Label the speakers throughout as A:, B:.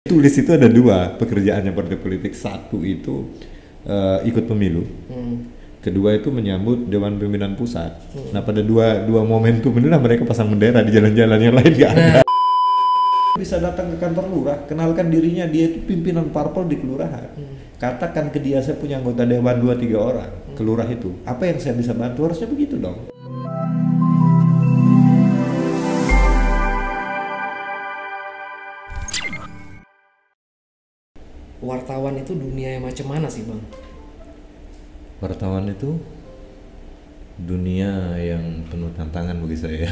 A: Tulis itu ada dua pekerjaannya partai politik. Satu itu ikut pemilu. Kedua itu menyambut Dewan Pimpinan Pusat. Nah pada dua momentum inilah mereka pasang bendera di jalan-jalan, yang lain nggak ada. Bisa datang ke kantor lurah, kenalkan dirinya dia itu pimpinan parpol di kelurahan. Katakan ke dia, saya punya anggota dewan 2-3 orang ke lurah itu. Apa yang saya bisa bantu? Harusnya begitu dong.
B: Wartawan itu dunia yang macam mana sih, Bang?
A: Wartawan itu dunia yang penuh tantangan bagi saya.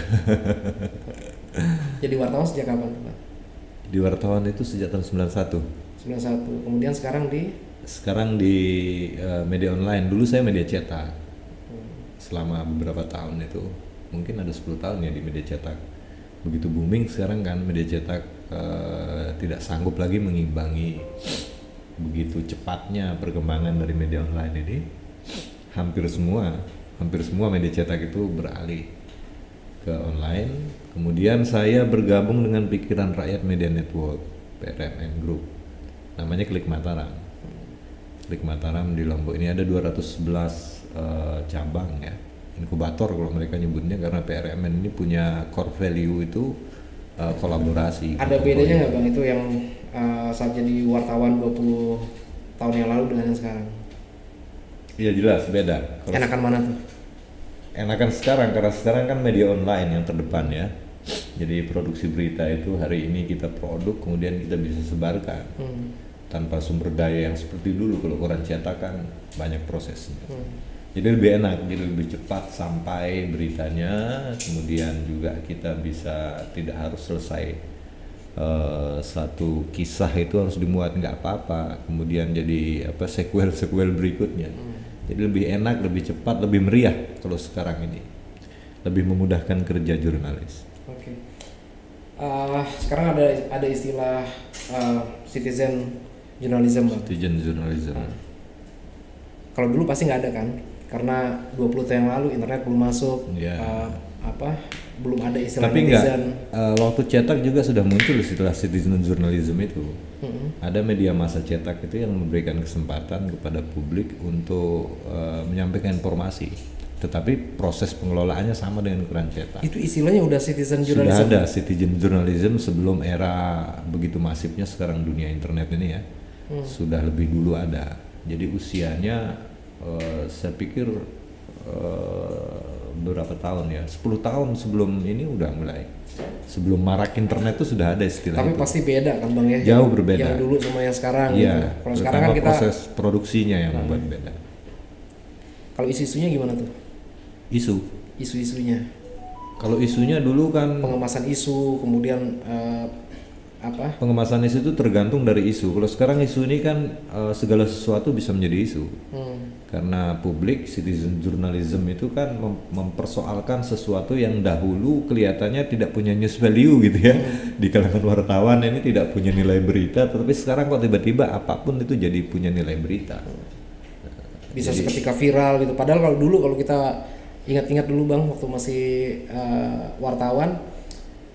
B: Jadi wartawan sejak kapan, Bang?
A: Di wartawan itu sejak tahun 91.
B: 91. Kemudian sekarang di media online. Dulu saya media cetak. Selama beberapa tahun itu, mungkin ada 10 tahun ya di media cetak. Begitu booming sekarang kan media cetak tidak sanggup lagi mengimbangi begitu cepatnya perkembangan dari media online ini. Hampir semua media cetak itu beralih ke online. Kemudian saya bergabung dengan Pikiran Rakyat Media Network, PRMN Group, namanya Klik Mataram. Klik Mataram di Lombok ini ada 211 cabang ya, inkubator kalau mereka nyebutnya, karena PRMN ini punya core value itu kolaborasi. ada bedanya nggak, Bang, itu yang saat jadi wartawan 20 tahun yang lalu dengan yang sekarang?
A: Iya jelas beda.
B: Enakan mana tuh?
A: Enakan sekarang, karena sekarang kan media online yang terdepan ya. Jadi produksi berita itu hari ini kita produk, kemudian kita bisa sebarkan tanpa sumber daya yang seperti dulu kalau koran cetak kan banyak prosesnya. Jadi lebih enak, jadi lebih cepat sampai beritanya, kemudian juga kita bisa tidak harus selesai satu kisah itu harus dimuat nggak apa-apa, kemudian jadi sequel berikutnya. Jadi lebih enak, lebih cepat, lebih meriah kalau sekarang ini, lebih memudahkan kerja jurnalis.
B: Oke. Sekarang ada istilah citizen journalism, Bang.
A: Citizen journalism.
B: Kalau dulu pasti nggak ada kan, karena 20 tahun yang lalu internet belum masuk, belum ada istilah
A: tapi
B: netizen.
A: Waktu cetak juga sudah muncul istilah citizen journalism itu. Ada media massa cetak itu yang memberikan kesempatan kepada publik untuk menyampaikan informasi, tetapi proses pengelolaannya sama dengan koran cetak.
B: Itu istilahnya udah citizen journalism.
A: Sudah ada citizen journalism sebelum era begitu masifnya sekarang dunia internet ini ya. Sudah lebih dulu ada. Jadi usianya saya pikir beberapa tahun ya, 10 tahun sebelum ini udah mulai. Sebelum marak internet itu sudah ada istilah.
B: Tapi
A: itu.
B: pasti beda kan, Bang, ya?
A: Jauh berbeda.
B: Yang dulu sama yang sekarang.
A: Iya.
B: Gitu. Kalau sekarang kan kita
A: proses produksinya yang membuat beda.
B: Kalau isu-isunya gimana tuh? Isu-isunya.
A: Kalau isunya dulu kan
B: Pengemasan isu, kemudian
A: pengemasan isu itu tergantung dari isu. Kalau sekarang isu ini kan segala sesuatu bisa menjadi isu. Karena publik, citizen journalism itu kan mempersoalkan sesuatu yang dahulu kelihatannya tidak punya news value gitu ya. Di kalangan wartawan ini tidak punya nilai berita, tetapi sekarang kok tiba-tiba apapun itu jadi punya nilai berita.
B: Bisa seketika viral gitu. Padahal kalau dulu, kalau kita ingat-ingat dulu, Bang, waktu masih wartawan,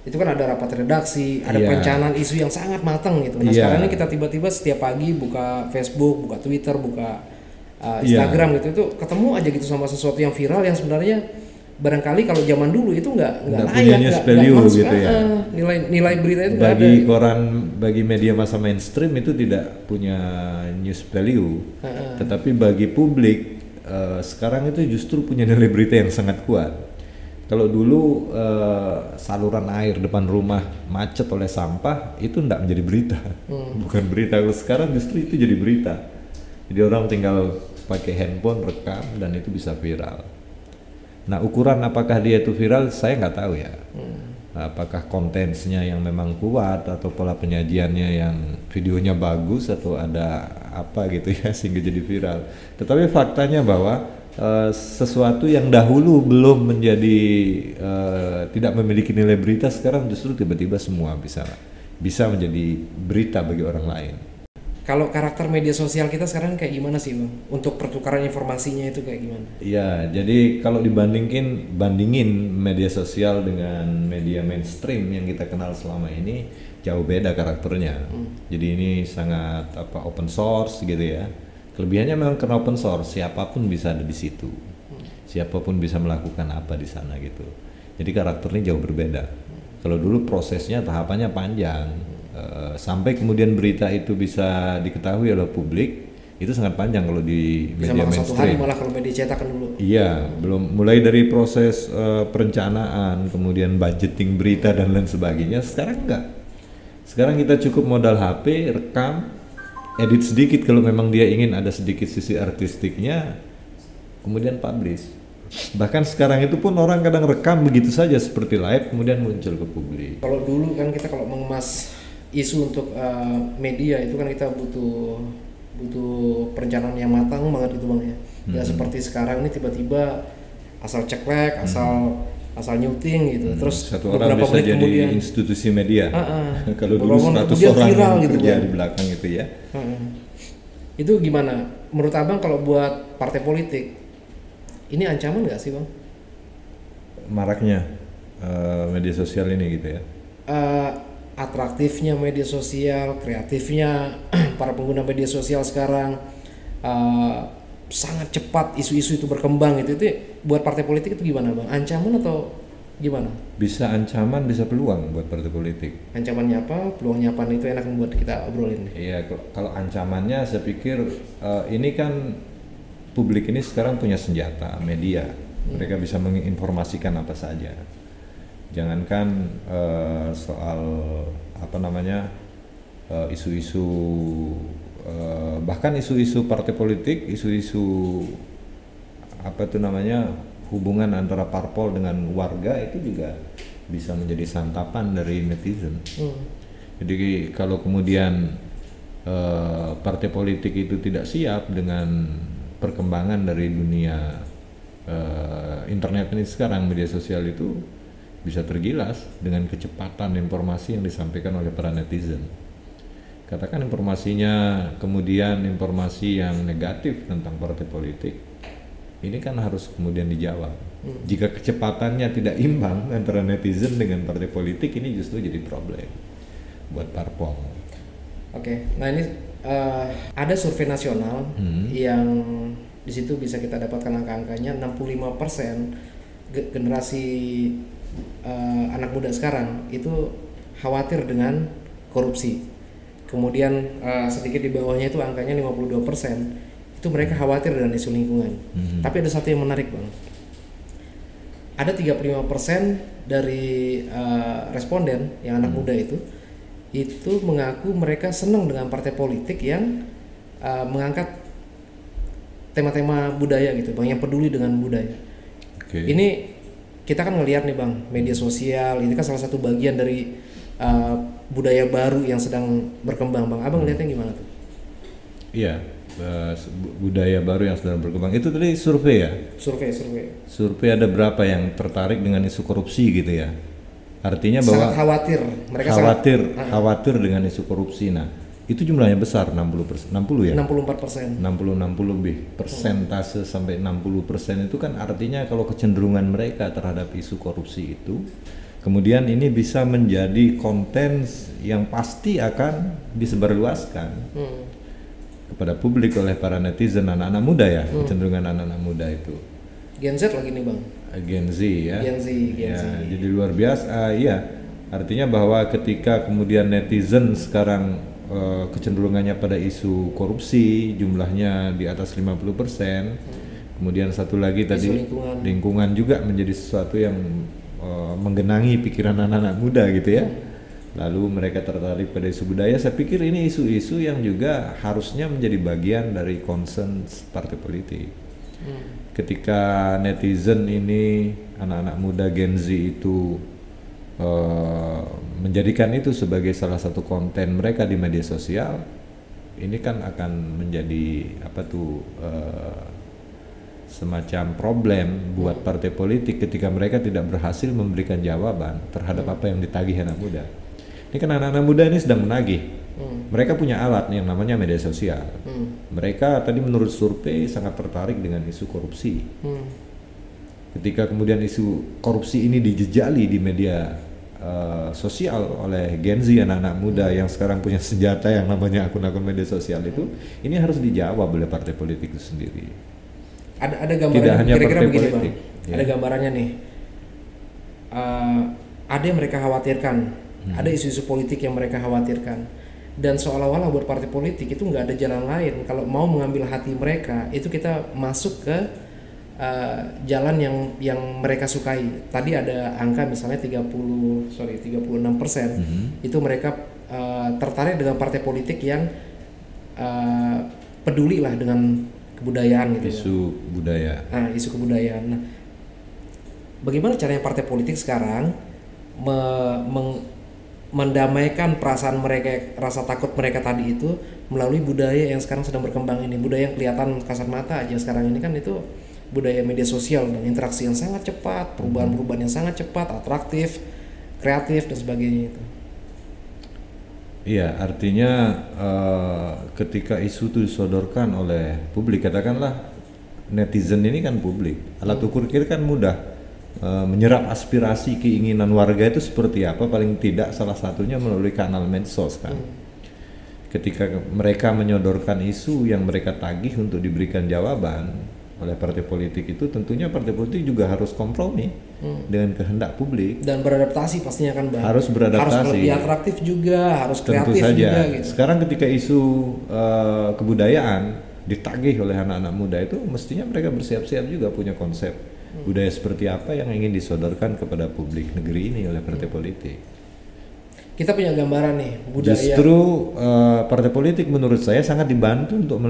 B: itu kan ada rapat redaksi, ada perencanaan isu yang sangat matang gitu. Nah sekarang ini kita tiba-tiba setiap pagi buka Facebook, buka Twitter, buka Instagram gitu, itu ketemu aja gitu sama sesuatu yang viral yang sebenarnya barangkali kalau zaman dulu itu nggak layak, nggak masuk,
A: gitu ya.
B: Nilai berita itu nggak ada.
A: Bagi koran, bagi media massa mainstream itu tidak punya news value, tetapi bagi publik sekarang itu justru punya nilai berita yang sangat kuat. Kalau dulu saluran air depan rumah macet oleh sampah itu tidak menjadi berita, bukan berita. Kalau sekarang justru itu jadi berita. Jadi orang tinggal pakai handphone rekam dan itu bisa viral. Nah ukuran apakah dia itu viral saya nggak tahu ya. Apakah kontennya yang memang kuat atau pola penyajiannya yang videonya bagus atau ada apa gitu ya sehingga jadi viral. Tetapi faktanya bahwa sesuatu yang dahulu belum menjadi tidak memiliki nilai berita sekarang justru tiba-tiba semua bisa menjadi berita bagi orang lain.
C: Kalau karakter media sosial kita sekarang kayak gimana sih Bang? Untuk pertukaran informasinya itu kayak gimana?
A: Ya, jadi kalau bandingin media sosial dengan media mainstream yang kita kenal selama ini, jauh beda karakternya. Jadi ini sangat open source gitu ya. Kelebihannya memang karena open source, siapapun bisa ada di situ. Siapapun bisa melakukan apa di sana gitu. Jadi karakternya jauh berbeda. Kalau dulu prosesnya tahapannya panjang. Sampai kemudian berita itu bisa diketahui oleh publik, itu sangat panjang kalau di
C: bisa
A: media
C: mainstream. Satu hari malah kalau media cetak kan dulu.
A: Iya, belum mulai dari proses perencanaan, kemudian budgeting berita dan lain sebagainya. Sekarang enggak. Sekarang kita cukup modal HP, rekam, edit sedikit kalau memang dia ingin ada sedikit sisi artistiknya, kemudian publish. Bahkan sekarang itu pun orang kadang rekam begitu saja seperti live, kemudian muncul ke publik.
C: Kalau dulu kan kita kalau mengemas isu untuk media itu kan kita butuh perencanaan yang matang banget gitu Bang ya. Ya seperti sekarang ini tiba-tiba asal ceklek, asal nyuting gitu. Terus
A: satu orang bisa jadi kemudian, institusi media. Kalau dulu 100 orang yang gitu kerja di belakang itu ya.
C: Itu gimana? Menurut Abang kalau buat partai politik ini ancaman nggak sih Bang?
A: Maraknya media sosial ini gitu ya.
C: Atraktifnya media sosial, kreatifnya para pengguna media sosial sekarang, sangat cepat isu-isu itu berkembang itu buat partai politik itu gimana Bang? Ancaman atau gimana?
A: Bisa ancaman, bisa peluang buat partai politik.
C: Ancamannya apa? Peluangnya apa? Itu enak buat kita obrolin.
A: Iya, kalau ancamannya saya pikir ini kan publik ini sekarang punya senjata media, mereka bisa menginformasikan apa saja. Jangankan soal isu-isu bahkan isu-isu partai politik, isu-isu hubungan antara parpol dengan warga itu juga bisa menjadi santapan dari netizen. Jadi kalau kemudian partai politik itu tidak siap dengan perkembangan dari dunia internet ini sekarang, media sosial itu bisa tergilas dengan kecepatan informasi yang disampaikan oleh para netizen. Katakan informasinya kemudian informasi yang negatif tentang partai politik, ini kan harus kemudian dijawab. Jika kecepatannya tidak imbang antara netizen dengan partai politik, ini justru jadi problem buat parpol.
C: Oke, nah ini ada survei nasional yang di situ bisa kita dapatkan angka-angkanya 65% generasi anak muda sekarang itu khawatir dengan korupsi. Kemudian sedikit di bawahnya itu angkanya 52%. Itu mereka khawatir dengan isu lingkungan. Tapi ada satu yang menarik Bang. Ada 35% dari responden yang anak muda itu mengaku mereka senang dengan partai politik yang mengangkat tema-tema budaya gitu Bang, yang peduli dengan budaya. Ini kita kan ngelihat nih Bang, media sosial ini kan salah satu bagian dari budaya baru yang sedang berkembang Bang. Abang ngeliatnya gimana tuh?
A: Iya, budaya baru yang sedang berkembang. Itu tadi survei ya? Survei ada berapa yang tertarik dengan isu korupsi gitu ya? Artinya bahwa
C: sangat khawatir. Mereka
A: khawatir dengan isu korupsi. Nah, itu jumlahnya besar, 60 ya?
C: 64%.
A: 60 lebih. Persentase sampai 60% itu kan artinya kalau kecenderungan mereka terhadap isu korupsi itu, kemudian ini bisa menjadi konten yang pasti akan disebarluaskan kepada publik oleh para netizen, anak-anak muda ya, kecenderungan anak-anak muda itu.
C: Gen Z lagi nih Bang.
A: Gen Z ya.
C: Gen Z.
A: Jadi luar biasa, iya. Artinya bahwa ketika kemudian netizen sekarang kecenderungannya pada isu korupsi, jumlahnya di atas 50%. Kemudian satu lagi tadi lingkungan juga menjadi sesuatu yang menggenangi pikiran anak-anak muda gitu ya. Lalu mereka tertarik pada isu budaya. Saya pikir ini isu-isu yang juga harusnya menjadi bagian dari concern partai politik. Ketika netizen ini, anak-anak muda Gen Z itu menjadikan itu sebagai salah satu konten mereka di media sosial, ini kan akan menjadi semacam problem buat partai politik ketika mereka tidak berhasil memberikan jawaban terhadap apa yang ditagih anak muda. Ini kan anak-anak muda ini sedang menagih Mereka punya alat yang namanya media sosial. Mereka tadi menurut survei sangat tertarik dengan isu korupsi. Ketika kemudian isu korupsi ini dijejali di media sosial oleh Gen Z, anak-anak muda yang sekarang punya senjata yang namanya akun-akun media sosial itu, ini harus dijawab oleh partai politik itu sendiri.
C: Ada gambaran,
A: tidak hanya
C: kira-kira
A: partai
C: begini
A: politik.
C: Bang, ada gambarannya nih. Ada yang mereka khawatirkan, ada isu-isu politik yang mereka khawatirkan, dan seolah-olah buat partai politik itu nggak ada jalan lain kalau mau mengambil hati mereka, itu kita masuk ke jalan yang mereka sukai. Tadi ada angka misalnya 36%, itu mereka tertarik dengan partai politik yang peduli lah dengan kebudayaan gitu.
A: Isu budaya.
C: Isu kebudayaan. Nah, bagaimana caranya partai politik sekarang mendamaikan perasaan mereka, rasa takut mereka tadi itu melalui budaya yang sekarang sedang berkembang ini, budaya yang kelihatan kasat mata aja sekarang ini kan itu budaya media sosial dan interaksi yang sangat cepat, perubahan-perubahan yang sangat cepat, atraktif, kreatif dan sebagainya itu.
A: Iya, artinya ketika isu itu disodorkan oleh publik, katakanlah netizen ini kan publik, alat ukur kita kan mudah menyerap aspirasi keinginan warga itu seperti apa, paling tidak salah satunya melalui kanal medsos kan. Ketika mereka menyodorkan isu yang mereka tagih untuk diberikan jawaban oleh partai politik itu, tentunya partai politik juga harus kompromi dengan kehendak publik
C: dan beradaptasi pastinya kan Bang.
A: Harus beradaptasi,
C: harus lebih atraktif juga, harus kreatif
A: tentu saja
C: juga gitu.
A: Sekarang ketika isu kebudayaan ditagih oleh anak-anak muda itu, mestinya mereka bersiap-siap juga punya konsep budaya seperti apa yang ingin disodorkan kepada publik negeri ini oleh partai politik.
C: Kita punya gambaran nih budaya.
A: Justru partai politik menurut saya sangat dibantu untuk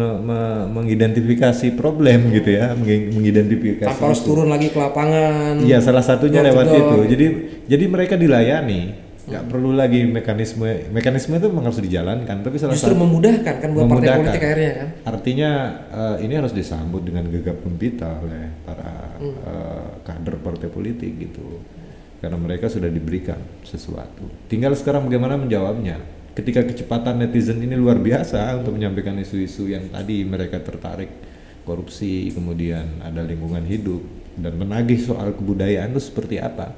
A: mengidentifikasi problem gitu ya, mengidentifikasi.
C: Tanpa harus turun lagi ke lapangan.
A: Iya, salah satunya lewat itu. Jadi mereka dilayani, nggak perlu lagi mekanisme itu memang harus dijalankan. Tapi
C: justru memudahkan kan buat partai politik akhirnya kan.
A: Artinya ini harus disambut dengan gegap gempita oleh para kader partai politik gitu. Karena mereka sudah diberikan sesuatu. Tinggal sekarang bagaimana menjawabnya. Ketika kecepatan netizen ini luar biasa untuk menyampaikan isu-isu yang tadi mereka tertarik, korupsi, kemudian ada lingkungan hidup, dan menagih soal kebudayaan itu seperti apa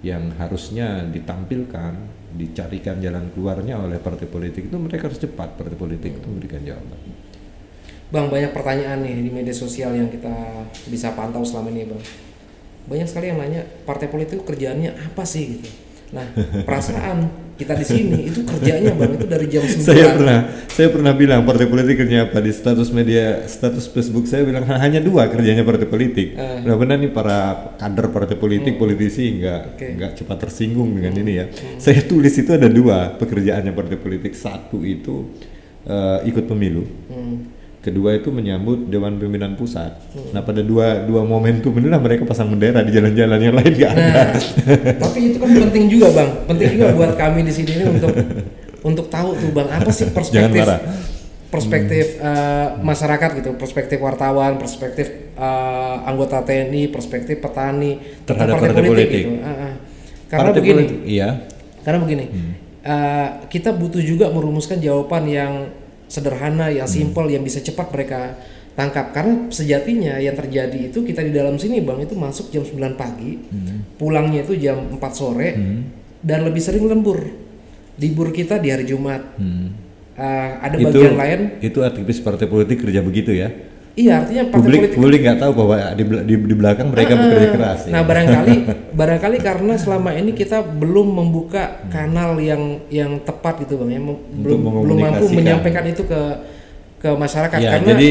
A: yang harusnya ditampilkan, dicarikan jalan keluarnya oleh partai politik itu, mereka harus cepat partai politik itu memberikan jawaban.
C: Bang, banyak pertanyaan nih di media sosial yang kita bisa pantau selama ini Bang. Banyak sekali yang nanya partai politik kerjaannya apa sih gitu. Nah, perasaan kita di sini itu kerjanya Bang itu dari jam 9.
A: Saya pernah bilang partai politik kerjanya apa di status Facebook saya bilang hanya 2 kerjanya partai politik. Benar-benar nih para kader partai politik, politisi nggak cepat tersinggung dengan ini ya. Saya tulis itu ada 2 pekerjaannya partai politik. Satu itu ikut pemilu. Kedua itu menyambut Dewan Pimpinan Pusat. Nah, pada dua momentum inilah mereka pasang bendera di jalan-jalan, yang lain nggak ada.
C: Tapi itu kan penting juga Bang, penting juga buat kami di sini ini untuk tahu tuh Bang apa sih perspektif masyarakat gitu, perspektif wartawan, perspektif anggota TNI, perspektif petani terhadap partai politik. Gitu. Karena partai begini, karena begini, kita butuh juga merumuskan jawaban yang sederhana, yang simpel, yang bisa cepat mereka tangkap. Karena sejatinya yang terjadi itu kita di dalam sini Bang itu masuk jam 9 pagi, pulangnya itu jam 4 sore, dan lebih sering lembur. Libur kita di hari Jumat. Ada bagian lain. Itu
A: aktivis partai politik kerja begitu ya?
C: Iya, artinya partai
A: publik nggak tahu bahwa di belakang mereka bekerja keras.
C: Nah, barangkali karena selama ini kita belum membuka kanal yang tepat gitu Bang, belum mampu menyampaikan itu ke masyarakat.
A: Ya,
C: karena
A: jadi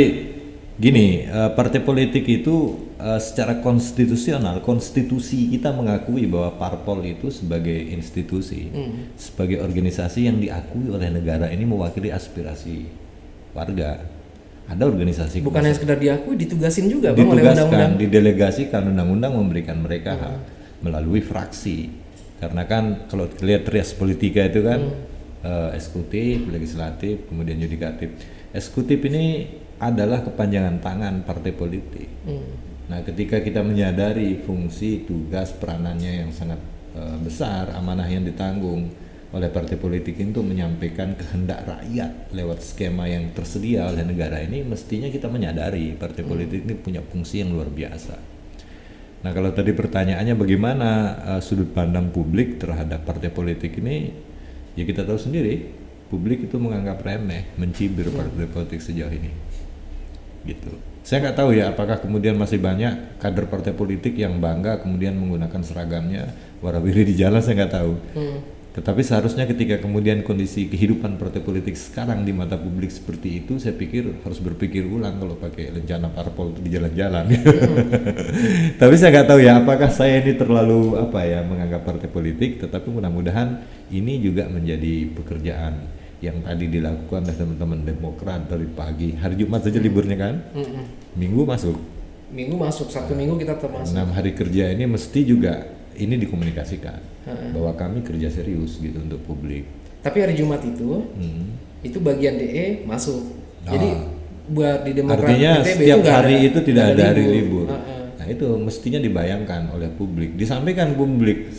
A: gini, partai politik itu secara konstitusional, konstitusi kita mengakui bahwa parpol itu sebagai institusi, sebagai organisasi yang diakui oleh negara ini mewakili aspirasi warga. Ada organisasi
C: bukan yang sekedar diakui, ditugasin juga Bang oleh undang-undang,
A: didelegasikan undang-undang memberikan mereka hak melalui fraksi. Karena kan kalau lihat trias politika itu kan eksekutif, legislatif, kemudian yudikatif. Eksekutif ini adalah kepanjangan tangan partai politik. Nah, ketika kita menyadari fungsi, tugas, peranannya yang sangat besar, amanah yang ditanggung oleh partai politik itu menyampaikan kehendak rakyat lewat skema yang tersedia oleh negara ini, mestinya kita menyadari partai politik ini punya fungsi yang luar biasa. Nah, kalau tadi pertanyaannya bagaimana sudut pandang publik terhadap partai politik ini, ya kita tahu sendiri, publik itu menganggap remeh, mencibir partai politik sejauh ini, gitu. Saya nggak tahu ya apakah kemudian masih banyak kader partai politik yang bangga kemudian menggunakan seragamnya warawiri di jalan, saya nggak tahu. Tetapi seharusnya ketika kemudian kondisi kehidupan partai politik sekarang di mata publik seperti itu, saya pikir harus berpikir ulang kalau pakai lencana parpol di jalan-jalan. Tapi saya nggak tahu ya apakah saya ini terlalu menganggap partai politik, tetapi mudah-mudahan ini juga menjadi pekerjaan yang tadi dilakukan oleh teman-teman Demokrat dari pagi. Hari Jumat saja liburnya kan? Minggu masuk,
C: Sabtu Minggu kita termasuk.
A: 6 hari kerja ini mesti juga ini dikomunikasikan bahwa kami kerja serius gitu untuk publik.
C: Tapi hari Jumat itu bagian DE masuk. Jadi buat di Demokrat
A: artinya
C: PTB
A: setiap
C: itu
A: hari itu tidak ada hari libur.
C: Nah,
A: itu mestinya dibayangkan oleh publik, disampaikan publik.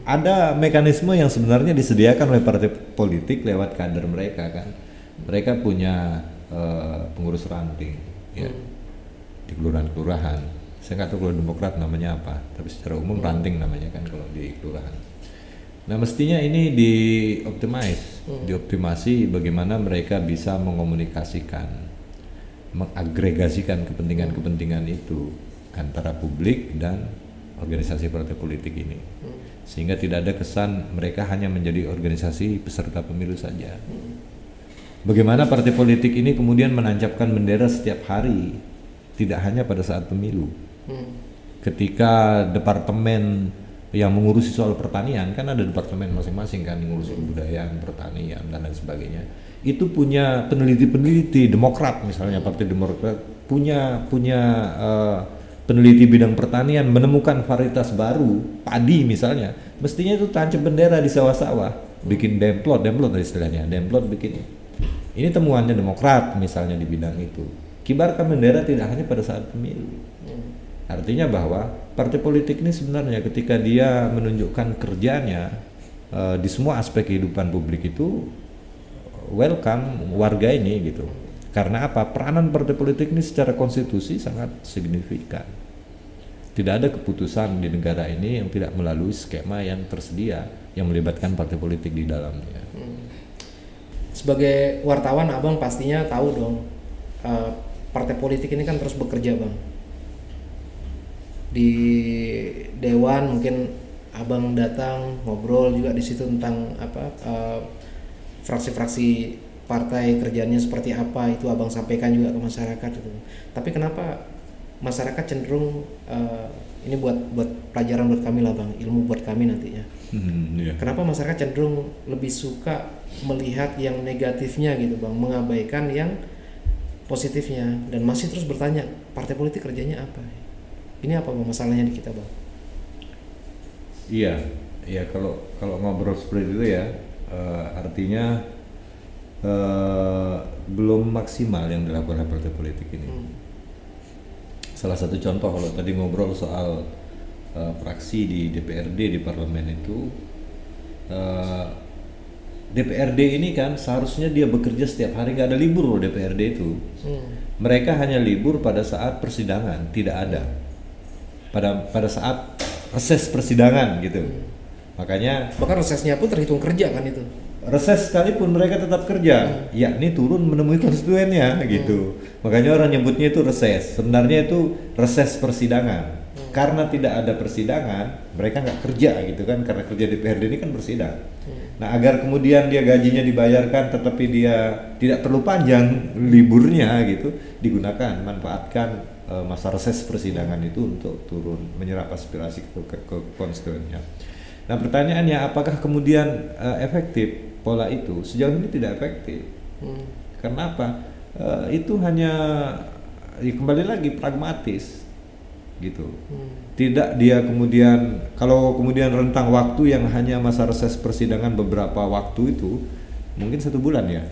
A: Ada mekanisme yang sebenarnya disediakan oleh partai politik lewat kader mereka kan. Mereka punya pengurus ranting ya di kelurahan-kelurahan. Saya nggak tahu kalau Demokrat namanya apa, tapi secara umum ranting namanya kan kalau di kelurahan. Nah, mestinya ini dioptimasi bagaimana mereka bisa mengomunikasikan, mengagregasikan kepentingan-kepentingan itu antara publik dan organisasi partai politik ini, sehingga tidak ada kesan mereka hanya menjadi organisasi peserta pemilu saja. Bagaimana partai politik ini kemudian menancapkan bendera setiap hari, tidak hanya pada saat pemilu. Ketika departemen yang mengurusi soal pertanian, kan ada departemen masing-masing kan yang mengurusi kebudayaan, pertanian dan lain sebagainya. Itu punya peneliti-peneliti. Demokrat misalnya, Partai Demokrat punya peneliti bidang pertanian menemukan varietas baru padi misalnya, mestinya itu tancap bendera di sawah-sawah, bikin demplot istilahnya, demplot bikin. Ini temuannya Demokrat misalnya di bidang itu. Kibarkan bendera tidak hanya pada saat pemilu. Artinya bahwa partai politik ini sebenarnya ketika dia menunjukkan kerjanya di semua aspek kehidupan publik itu welcome warga ini gitu. Karena apa? Peranan partai politik ini secara konstitusi sangat signifikan. Tidak ada keputusan di negara ini yang tidak melalui skema yang tersedia yang melibatkan partai politik di dalamnya.
C: Sebagai wartawan, Abang pastinya tahu dong, partai politik ini kan terus bekerja, Bang. Di dewan mungkin Abang datang ngobrol juga di situ tentang fraksi-fraksi partai kerjanya seperti apa, itu Abang sampaikan juga ke masyarakat gitu. Tapi kenapa masyarakat cenderung ini buat pelajaran buat kami lah, Bang, ilmu buat kami nantinya. Kenapa masyarakat cenderung lebih suka melihat yang negatifnya gitu, Bang, mengabaikan yang positifnya dan masih terus bertanya partai politik kerjanya apa? Ini apa, Bang, masalahnya di kita, Bang?
A: Iya, kalau ngobrol seperti itu ya, artinya belum maksimal yang dilakukan oleh partai politik ini. Salah satu contoh kalau tadi ngobrol soal fraksi di DPRD di parlemen itu, DPRD ini kan seharusnya dia bekerja setiap hari, nggak ada libur loh DPRD itu. Mereka hanya libur pada saat persidangan, tidak ada pada saat reses persidangan gitu. Makanya
C: bahkan resesnya pun terhitung kerja kan itu.
A: Reses sekalipun mereka tetap kerja, yakni turun menemui konstituennya gitu. Makanya orang nyebutnya itu reses. Sebenarnya itu reses persidangan. Karena tidak ada persidangan, mereka nggak kerja gitu kan, karena kerja DPRD ini kan bersidang. Nah, agar kemudian dia gajinya dibayarkan tetapi dia tidak perlu panjang liburnya gitu, digunakan, manfaatkan masa reses persidangan itu untuk turun menyerap aspirasi ke konstituennya. Nah, pertanyaannya apakah kemudian efektif pola itu? Sejauh ini tidak efektif. Karena apa? Itu hanya kembali lagi pragmatis gitu. Tidak dia kemudian, kalau kemudian rentang waktu yang hanya masa reses persidangan beberapa waktu itu mungkin 1 bulan ya.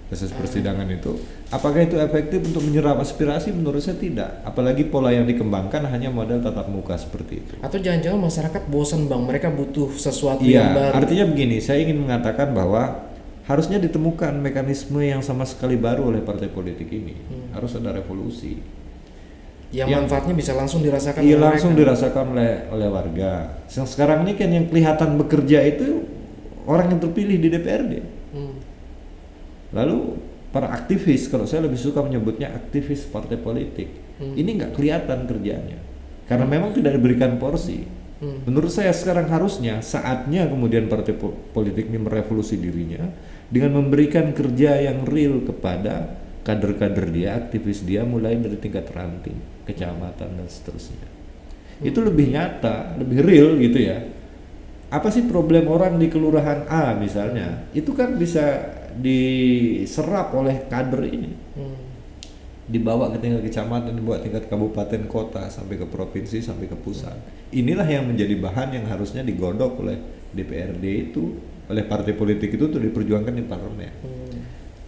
A: proses persidangan itu. Apakah itu efektif untuk menyerap aspirasi? Menurut saya tidak. Apalagi pola yang dikembangkan hanya model tatap muka seperti itu.
C: Atau jangan-jangan masyarakat bosan Bang, mereka butuh sesuatu yang baru.
A: Artinya begini, saya ingin mengatakan bahwa harusnya ditemukan mekanisme yang sama sekali baru oleh partai politik ini. Harus ada revolusi.
C: Yang manfaatnya bisa langsung dirasakan
A: oleh langsung dirasakan oleh warga. Sekarang ini kan yang kelihatan bekerja itu orang yang terpilih di DPRD. Lalu para aktivis, kalau saya lebih suka menyebutnya aktivis partai politik, ini nggak kelihatan kerjanya karena memang tidak diberikan porsi. Menurut saya sekarang harusnya saatnya kemudian partai politik ini merevolusi dirinya dengan memberikan kerja yang real kepada kader-kader dia, aktivis dia, mulai dari tingkat ranting, kecamatan dan seterusnya. Itu lebih nyata, lebih real gitu ya. Apa sih problem orang di kelurahan A misalnya, itu kan bisa diserap oleh kader ini, dibawa ke tingkat kecamatan, dibawa tingkat kabupaten, kota, sampai ke provinsi, sampai ke pusat. Inilah yang menjadi bahan yang harusnya digodok oleh DPRD itu, oleh partai politik itu untuk diperjuangkan di parlemen.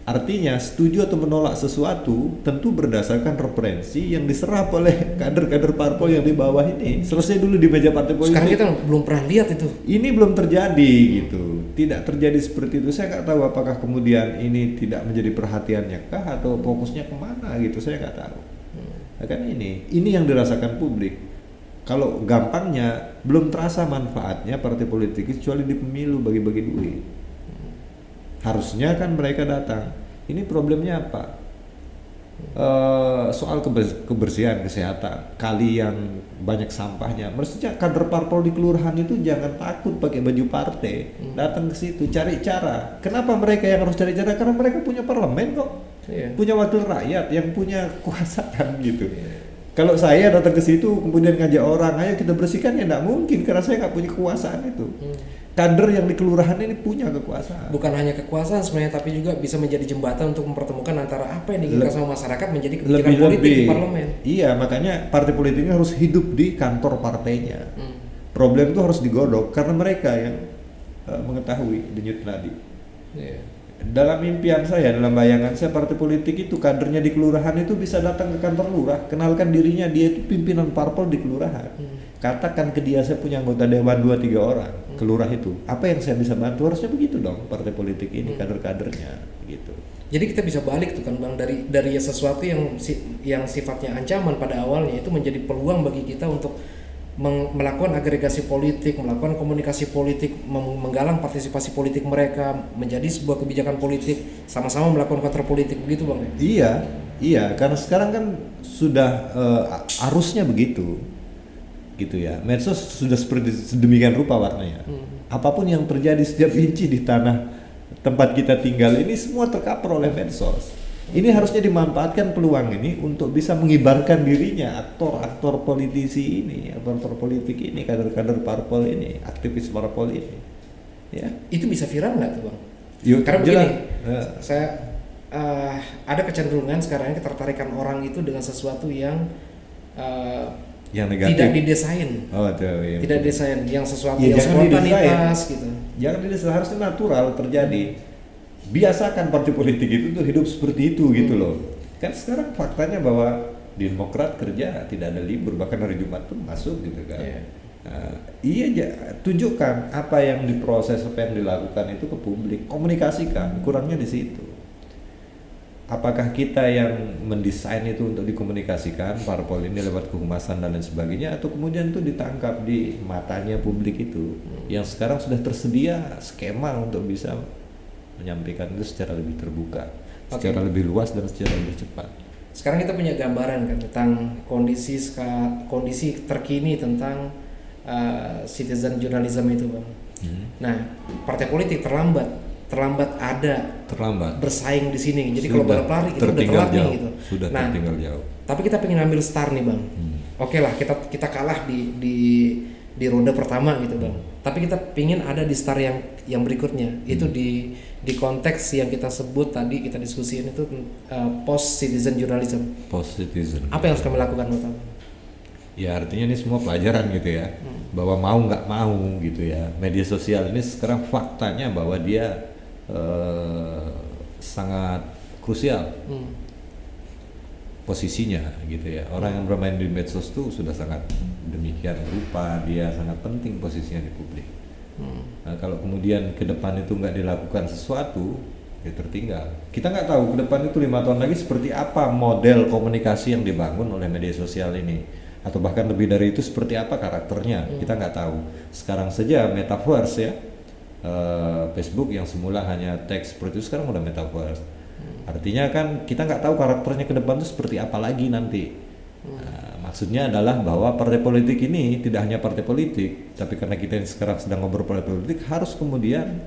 A: Artinya setuju atau menolak sesuatu tentu berdasarkan referensi yang diserap oleh kader-kader parpol yang di bawah ini. Selesai dulu di meja partai politik.
C: Sekarang kita belum pernah lihat itu.
A: Ini belum terjadi gitu. Tidak terjadi seperti itu. Saya nggak tahu apakah kemudian ini tidak menjadi perhatiannya kah atau fokusnya kemana gitu. Saya nggak tahu. Nah, kan ini yang dirasakan publik. Kalau gampangnya belum terasa manfaatnya partai politik kecuali di pemilu bagi-bagi duit. Harusnya kan mereka datang. Ini problemnya apa? Soal kebersihan, kesehatan, kali yang banyak sampahnya. Mestinya kader parpol di kelurahan itu jangan takut pakai baju partai, datang ke situ cari cara. Kenapa mereka yang harus cari cara? Karena mereka punya parlemen kok, punya wakil rakyat yang punya kekuasaan gitu. Kalau saya datang ke situ kemudian ngajak orang, ayo kita bersihkan, ya nggak mungkin karena saya nggak punya kekuasaan itu. Kader yang di kelurahan ini punya kekuasaan.
C: Bukan hanya kekuasaan sebenarnya, tapi juga bisa menjadi jembatan untuk mempertemukan antara apa yang diinginkan sama masyarakat menjadi kebijakan politik di parlemen.
A: Iya, makanya partai politik ini harus hidup di kantor partainya. Problem itu harus digodok karena mereka yang mengetahui denyut nadi. Dalam impian saya, dalam bayangan saya, partai politik itu kadernya di kelurahan itu bisa datang ke kantor lurah, kenalkan dirinya, dia itu pimpinan parpol di kelurahan. Katakan ke dia, saya punya anggota dewan 2-3 orang ke lurah itu, apa yang saya bisa bantu? Harusnya begitu dong partai politik ini, kader-kadernya gitu.
C: Jadi kita bisa balik tuh kan Bang, dari sesuatu yang sifatnya ancaman pada awalnya itu menjadi peluang bagi kita untuk melakukan agregasi politik, melakukan komunikasi politik, menggalang partisipasi politik mereka menjadi sebuah kebijakan politik, sama-sama melakukan kontra politik, begitu Bang?
A: Iya, karena sekarang kan sudah arusnya begitu, gitu ya. Medsos sudah seperti sedemikian rupa warnanya. Apapun yang terjadi setiap inci di tanah tempat kita tinggal ini semua tercover oleh medsos. Ini harusnya dimanfaatkan peluang ini untuk bisa mengibarkan dirinya aktor-aktor politisi ini, aktor politik ini, kader-kader parpol ini, aktivis parpol ini. Ya. Itu bisa viral nggak tuh Bang? Karena begini, saya ada kecenderungan sekarang ini ketertarikan orang itu dengan sesuatu yang negatif,
C: tidak didesain. Tidak didesain, yang sesuatu yang spontanitas gitu.
A: Jangan didesain, harusnya natural terjadi. Biasakan partai politik itu tuh hidup seperti itu gitu loh. Kan sekarang faktanya bahwa di Demokrat kerja tidak ada libur, bahkan hari Jumat pun masuk gitu kan. Tunjukkan apa yang diproses, apa yang dilakukan itu ke publik, komunikasikan. Kurangnya di situ. Apakah kita yang mendesain itu untuk dikomunikasikan parpol ini lewat kehumasan dan lain sebagainya, atau kemudian itu ditangkap di matanya publik itu, yang sekarang sudah tersedia skema untuk bisa menyampaikan itu secara lebih terbuka, secara lebih luas dan secara lebih cepat.
C: Sekarang kita punya gambaran kan tentang kondisi terkini tentang citizen journalism itu Bang. Nah, partai politik terlambat bersaing di sini. Jadi kalau balap lari kita udah telat nih gitu.
A: Tertinggal jauh.
C: Tapi kita pengen ambil star nih Bang. Oke lah, kita kalah di ronde pertama gitu Bang. Tapi kita pingin ada di star yang berikutnya. Itu di konteks yang kita sebut tadi, kita diskusiin itu post citizen journalism.
A: Post citizen.
C: Apa yang harus kami lakukan menurut Anda?
A: Ya artinya ini semua pelajaran gitu ya. Bahwa mau nggak mau gitu ya. Media sosial ini sekarang faktanya bahwa dia sangat krusial posisinya gitu ya. Orang yang bermain di medsos itu sudah sangat demikian rupa, dia sangat penting posisinya di publik. Nah, kalau kemudian ke depan itu nggak dilakukan sesuatu, ya tertinggal. Kita nggak tahu ke depan itu 5 tahun lagi seperti apa model komunikasi yang dibangun oleh media sosial ini, atau bahkan lebih dari itu seperti apa karakternya. Kita nggak tahu. Sekarang saja metaverse ya, Facebook yang semula hanya teks seperti itu sekarang udah metaverse. Artinya kan kita nggak tahu karakternya ke depan itu seperti apa lagi nanti. Nah, maksudnya adalah bahwa partai politik ini tidak hanya partai politik, tapi karena kita sekarang sedang ngobrol partai politik, harus kemudian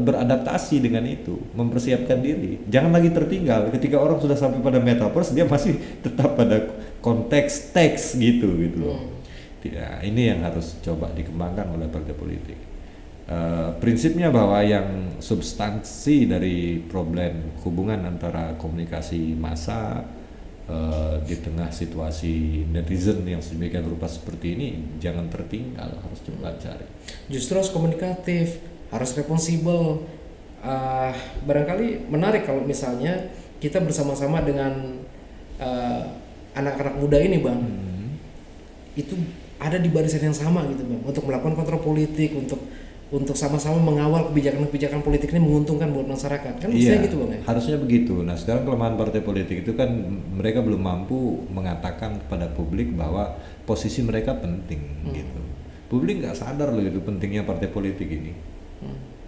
A: beradaptasi dengan itu, mempersiapkan diri. Jangan lagi tertinggal. Ketika orang sudah sampai pada metaverse, dia masih tetap pada konteks teks gitu loh. Tidak, ini yang harus coba dikembangkan oleh partai politik. Prinsipnya bahwa yang substansi dari problem hubungan antara komunikasi massa di tengah situasi netizen yang sedemikian rupa seperti ini jangan tertinggal, harus coba cari.
C: Justru harus komunikatif, harus responsibel. Barangkali menarik kalau misalnya kita bersama-sama dengan anak-anak muda ini, Bang, itu ada di barisan yang sama gitu, Bang, untuk melakukan kontrol politik, untuk sama-sama mengawal kebijakan-kebijakan politik ini menguntungkan buat masyarakat, kan
A: iya,
C: gitu, Bang ya?
A: Harusnya begitu. Nah, sekarang kelemahan partai politik itu kan mereka belum mampu mengatakan kepada publik bahwa posisi mereka penting gitu. Publik nggak sadar loh itu pentingnya partai politik ini.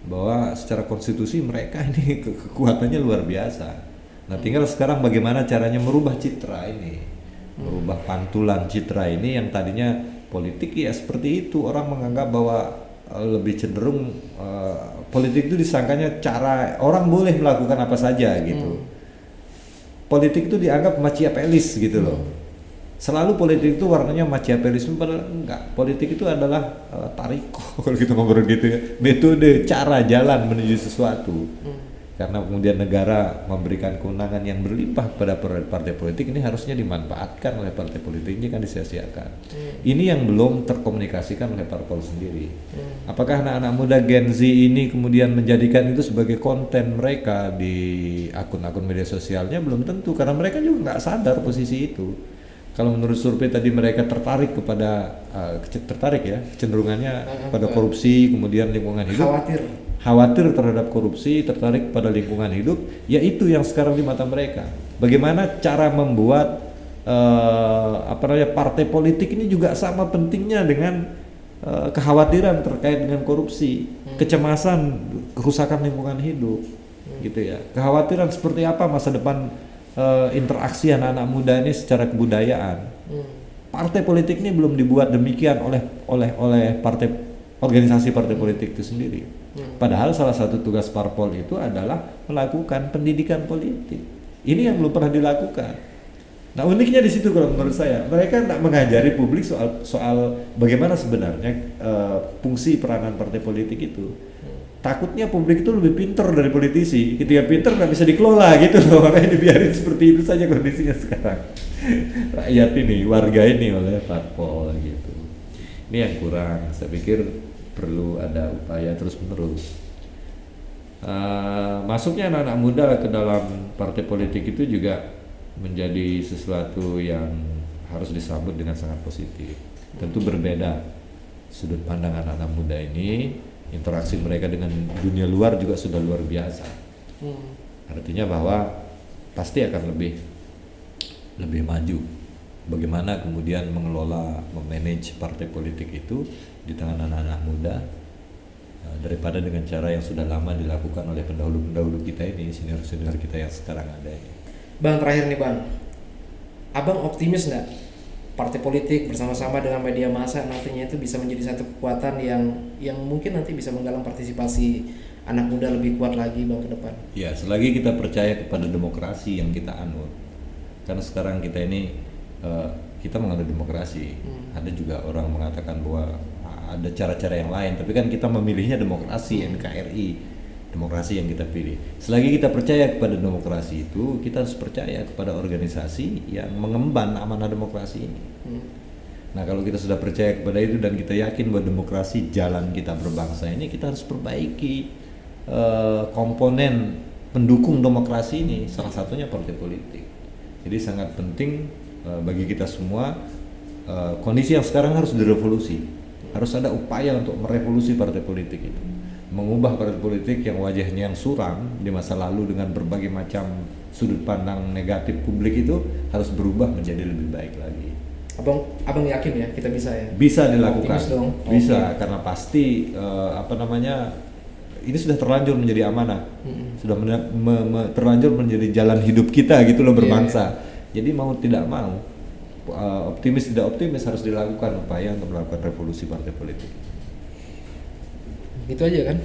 A: Bahwa secara konstitusi mereka ini kekuatannya luar biasa. Nah, tinggal sekarang bagaimana caranya merubah citra ini, merubah pantulan citra ini yang tadinya politik ya seperti itu, orang menganggap bahwa lebih cenderung politik itu disangkanya cara orang boleh melakukan apa saja gitu. Politik itu dianggap Machiavellis gitu loh. Selalu politik itu warnanya Machiavellisme, padahal enggak. Politik itu adalah tariko kalau kita ngobrol gitu ya, metode, cara, jalan menuju sesuatu. Karena kemudian negara memberikan kewenangan yang berlimpah kepada partai politik, ini harusnya dimanfaatkan oleh partai politik, ini kan disia-siakan. Ini yang belum terkomunikasikan oleh parpol sendiri. Apakah anak-anak muda Gen Z ini kemudian menjadikan itu sebagai konten mereka di akun-akun media sosialnya? Belum tentu, karena mereka juga nggak sadar posisi itu. Kalau menurut survei tadi mereka tertarik kepada kecenderungannya pada korupsi, kemudian lingkungan hidup. Khawatir terhadap korupsi, tertarik pada lingkungan hidup, ya itu yang sekarang di mata mereka. Bagaimana cara membuat partai politik ini juga sama pentingnya dengan kekhawatiran terkait dengan korupsi, kecemasan, kerusakan lingkungan hidup, gitu ya. Kekhawatiran seperti apa masa depan interaksi anak-anak muda ini secara kebudayaan. Partai politik ini belum dibuat demikian oleh organisasi partai politik itu sendiri. Padahal salah satu tugas parpol itu adalah melakukan pendidikan politik. Ini yang belum pernah dilakukan. Nah, uniknya di situ kalau menurut saya, mereka tidak mengajari publik soal bagaimana sebenarnya fungsi peranan partai politik itu. Takutnya publik itu lebih pintar dari politisi. Ketika pintar nggak bisa dikelola gitu loh, makanya dibiarin seperti itu saja kondisinya sekarang. Rakyat ini, warga ini oleh parpol gitu. Ini yang kurang. Saya pikir perlu ada upaya terus menerus. Masuknya anak-anak muda ke dalam partai politik itu juga menjadi sesuatu yang harus disambut dengan sangat positif. Tentu berbeda sudut pandang anak-anak muda ini, interaksi mereka dengan dunia luar juga sudah luar biasa. Artinya bahwa pasti akan lebih maju. Bagaimana kemudian mengelola, memanage partai politik itu di tangan anak-anak muda daripada dengan cara yang sudah lama dilakukan oleh pendahulu-pendahulu kita ini, senior-senior kita yang sekarang ada ini.
C: Bang, terakhir nih Bang, Abang optimis nggak partai politik bersama-sama dengan media massa nantinya itu bisa menjadi satu kekuatan yang mungkin nanti bisa menggalang partisipasi anak muda lebih kuat lagi Bang ke depan?
A: Ya, selagi kita percaya kepada demokrasi yang kita anut, karena sekarang kita ini kita menganut demokrasi. Ada juga orang mengatakan bahwa ada cara-cara yang lain, tapi kan kita memilihnya demokrasi, NKRI, demokrasi yang kita pilih. Selagi kita percaya kepada demokrasi itu, kita harus percaya kepada organisasi yang mengemban amanah demokrasi ini. Nah, kalau kita sudah percaya kepada itu dan kita yakin bahwa demokrasi jalan kita berbangsa ini, kita harus perbaiki komponen pendukung demokrasi ini, salah satunya partai politik. Jadi sangat penting bagi kita semua, kondisi yang sekarang harus direvolusi, harus ada upaya untuk merevolusi partai politik itu, mengubah partai politik yang wajahnya yang suram di masa lalu dengan berbagai macam sudut pandang negatif publik itu harus berubah menjadi lebih baik lagi.
C: Abang yakin ya kita bisa ya?
A: Bisa dilakukan, bisa.
C: Okay.
A: Karena pasti ini sudah terlanjur menjadi amanah, sudah terlanjur menjadi jalan hidup kita gitu loh, berbangsa. Jadi mau tidak mau, optimis tidak optimis harus dilakukan upaya untuk melakukan revolusi partai politik.
C: Gitu aja kan?